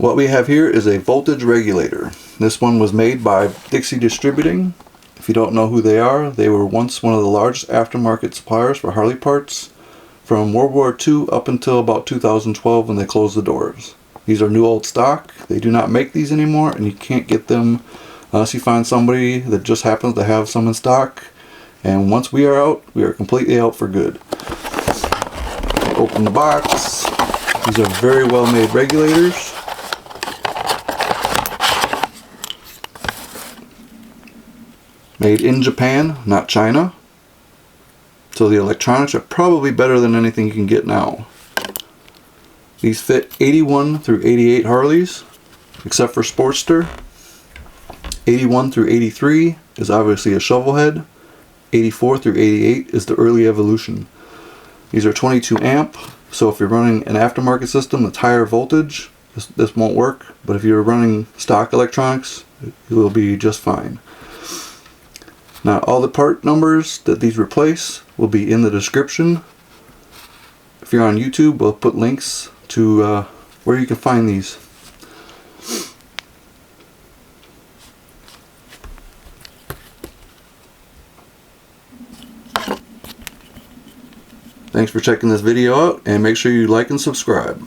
What we have here is a voltage regulator. This one was made by Dixie Distributing. If you don't know who they were once one of the largest aftermarket suppliers for Harley parts from World War II up until about 2012 when they closed the doors. These are new old stock. They do not make these anymore, and you can't get them unless you find somebody that just happens to have some in stock. And once we are out, we are completely out for good. Open the box. These are very well made regulators. Made in Japan, not China. So the electronics are probably better than anything you can get now. These fit 81 through 88 Harleys, except for Sportster. 81 through 83 is obviously a shovel head. 84 through 88 is the early evolution. These are 22 amp, so if you're running an aftermarket system that's higher voltage, this won't work. But if you're running stock electronics, it will be just fine. Now all the part numbers that these replace will be in the description. If you're on YouTube, we'll put links to where you can find these. Thanks for checking this video out, and make sure you like and subscribe.